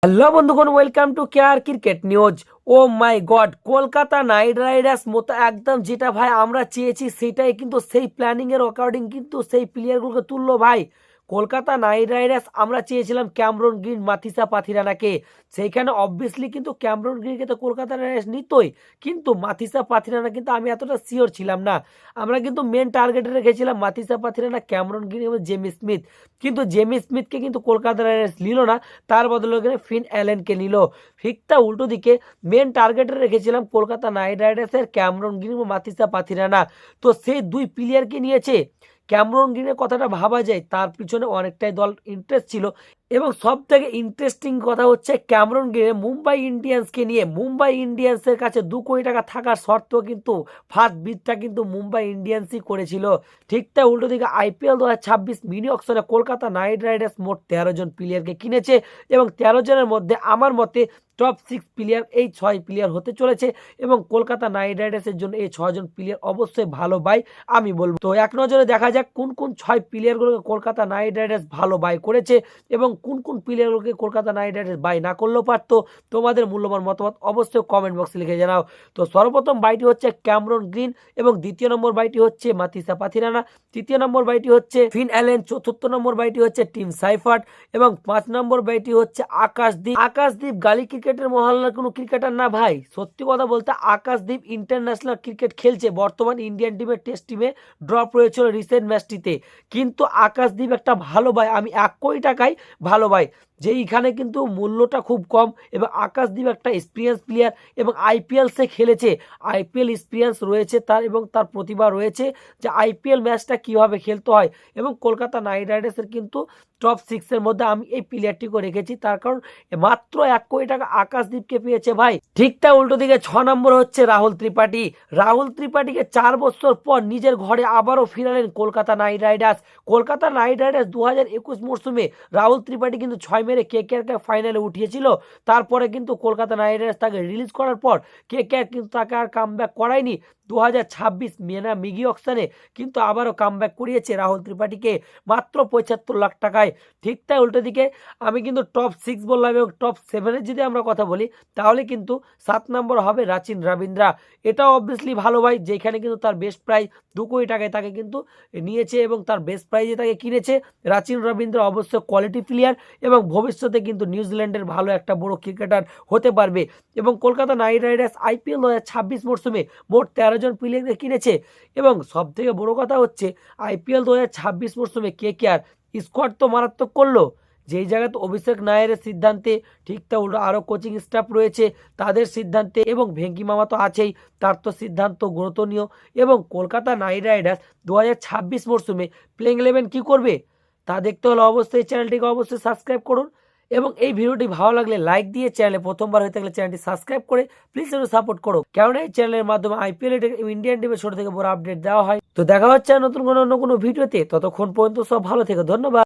Hello বন্ধুগণ, welcome to care cricket news. Oh my God, Kolkata Knight Riders মতো একদম যেটা ভাই আমরা চেয়েছি সেটাই কিন্তু সেই প্ল্যানিং এর অ্যাকর্ডিং কিন্তু সেই প্লেয়ারগুলোকে তুললো ভাই। কলকাতা নাইট রাইডার্স আমরা চেয়েছিলাম ক্যামরন গ্রিন, মাথিসা পাথিরানাকে। সেইখানে অবভিয়াসলি কিন্তু ক্যামরন গ্রিনকে তো কলকাতা রাইডার্স নিতই, কিন্তু মাথিসা পাথিরানা কিন্তু আমি এতটা শিওর ছিলাম না। আমরা কিন্তু মেন টার্গেটে রেখেছিলাম মাথিসা পাথিরানা, ক্যামরন গ্রিন এবং জেমি স্মিথ। কিন্তু জেমি স্মিথকে কিন্তু কলকাতা রাইডার্স নিল না, তার বদলে ওখানে ফিন অ্যালেনকে নিল। ঠিকটা উল্টো দিকে মেন টার্গেটে রেখেছিলাম কলকাতা নাইট রাইডার্সের ক্যামরন গ্রিন ও মাথিসা পাথিরানা। তো সেই দুই প্লেয়ারকে নিয়েছে। ক্যামরন গ্রিনের কথাটা ভাবা যায়, তার পিছনে অনেকটাই দল ইন্টারেস্ট ছিল। এবং সব থেকে ইন্টারেস্টিং কথা হচ্ছে ক্যামরন গ্রিন মুম্বাই ইন্ডিয়ান্সকে নিয়ে, মুম্বাই ইন্ডিয়ান্সের কাছে 2 কোটি টাকা থাকার সত্ত্বেও কিন্তু ফার্স্ট বিডটা কিন্তু মুম্বাই ইন্ডিয়ান্সই করেছিল। ঠিক তাই উল্টো দিকে আইপিএল 2026 মিনি অকশনে কলকাতা নাইট রাইডার্স মোট 13 জন প্লেয়ারকে কিনেছে এবং 13 জনের মধ্যে আমার মতে টপ 6 প্লেয়ার এই 6 প্লেয়ার হতে চলেছে। এবং কলকাতা নাইট রাইডার্সের জন্য এই 6 জন প্লেয়ার অবশ্যই ভালো বাই আমি বলবো। তো এক নজরে দেখা যাক কোন কোন 6 প্লেয়ারগুলোকে কলকাতা নাইট রাইডার্স ভালো বাই করেছে এবং কোন কোন প্লেয়ারগুলোকে কলকাতা নাইট রাইডার্স বাই না করলেও পারতো। তোমাদের মূল্যবান মতামত অবশ্যই কমেন্ট বক্সে লিখে জানাও। তো সর্বপ্রথম বাইটি হচ্ছে ক্যামরন গ্রিন এবং দ্বিতীয় নম্বর বাইটি হচ্ছে মাথিসা পাথিরানা, তৃতীয় নম্বর বাইটি হচ্ছে ফিন অ্যালেন, চতুর্থ নম্বর বাইটি হচ্ছে টিম সাইফার্ট এবং 5 নম্বর বাইটি হচ্ছে আকাশদীপ। আকাশদীপ গালি ক্রিকেটের মহল্লার কোনো ক্রিকেটার না ভাই, সত্যি কথা বলতে আকাশদীপ ইন্টারন্যাশনাল ক্রিকেট খেলছে, বর্তমান ইন্ডিয়ান টিমের টেস্ট টিমে ড্রপ রয়েছিল রিসেন্ট ম্যাচটিতে। কিন্তু আকাশদীপ একটা ভালো ভাই, আমি 1 কোটি টাকায় ভালো ভাই, যে এইখানে কিন্তু মূল্যটা খুব কম। এবং আকাশদীপ একটা এক্সপিরিয়েন্স প্লেয়ার এবং আইপিএল সে খেলেছে, আইপিএল এক্সপিরিয়েন্স রয়েছে তার এবং তার প্রতিভা রয়েছে যে আইপিএল ম্যাচটা কিভাবে খেলতে হয়। এবং কলকাতা নাইট রাইডার্সের কিন্তু টপ 6-এর মধ্যে আমি এই প্লেয়ারটিকে রেখেছি, তার কারণ মাত্র 1 কোটি টাকা আকাশদীপকে পেয়েছে ভাই। ঠিকটা উল্টো দিকে 6 নম্বর হচ্ছে রাহুল ত্রিপাঠী। রাহুল ত্রিপাঠীকে 4 বছর পর নিজের ঘরে আবারও ফিরালেন Kolkata Knight Riders. Kolkata Knight Riders 2021 মরশুমে রাহুল ত্রিপাঠী কিন্তু 6 মেরে কেকেআরকে ফাইনালে উঠিয়েছিল। তারপরে কিন্তু কলকাতা নাইট রাইডার্স তাকে রিলিজ করার পর কেকেআর কিন্তু তাকে আর কামব্যাক করায়নি। 2026 মেনা মিগি অকশনে কিন্তু আবারও কামব্যাক করিয়েছে রাহুল ত্রিপাঠীকে মাত্র 75 লাখ টাকায়। ঠিক তাই উল্টো দিকে আমি কিন্তু টপ 6 বললাম এবং টপ 7-এর যদি আমরা কথা বলি তাহলে কিন্তু 7 নম্বর হবে রাচিন রবীন্দ্রা। এটাও অবভিয়াসলি ভালো ভাই, যেখানে কিন্তু তার বেস্ট প্রাইস 2 কোটি টাকায় তাকে কিন্তু নিয়েছে এবং তার বেস্ট প্রাইজে তাকে কিনেছে। রাচিন রবীন্দ্রা অবশ্যই কোয়ালিটি প্লেয়ার এবং ভবিষ্যতে কিন্তু নিউজিল্যান্ডের ভালো একটা বড় ক্রিকেটার হতে পারবে। এবং কলকাতা নাইট রাইডার্স আইপিএল 2026 মরশুমে মোট 13 জন প্লেয়ারকে কিনেছে। এবং সব থেকে বড় কথা হচ্ছে আইপিএল 2026 মরশুমে কেকেআর স্কোয়াড তো মারাত্মক করলো, যেই জায়গাতে অভিষেক নায়ারের সিদ্ধান্তে, ঠিক তা উল্টো আরও কোচিং স্টাফ রয়েছে তাদের সিদ্ধান্তে এবং ভেঙ্কি মামা তো আছেই, তার তো সিদ্ধান্ত গুরুত্বনীয়। এবং কলকাতা নাইট রাইডার্স 2026 মরশুমে প্লেইং 11 কী করবে তা দেখতে হলে অবশ্যই চ্যানেলটিকে অবশ্যই সাবস্ক্রাইব করুন। এবং এই ভিডিওটি ভালো লাগলে লাইক দিয়ে, চ্যানেলে প্রথমবার হয়ে থাকলে চ্যানেলটি সাবস্ক্রাইব করে প্লিজ একটু সাপোর্ট করো, কেননা এই চ্যানেলের মাধ্যমে আইপিএল ইন্ডিয়ান টিমের ছোট থেকে বড় আপডেট দেওয়া হয়। তো দেখা হচ্ছে নতুন কোনো অন্য কোনো ভিডিওতে, ততক্ষণ পর্যন্ত সব ভালো থেকে ধন্যবাদ।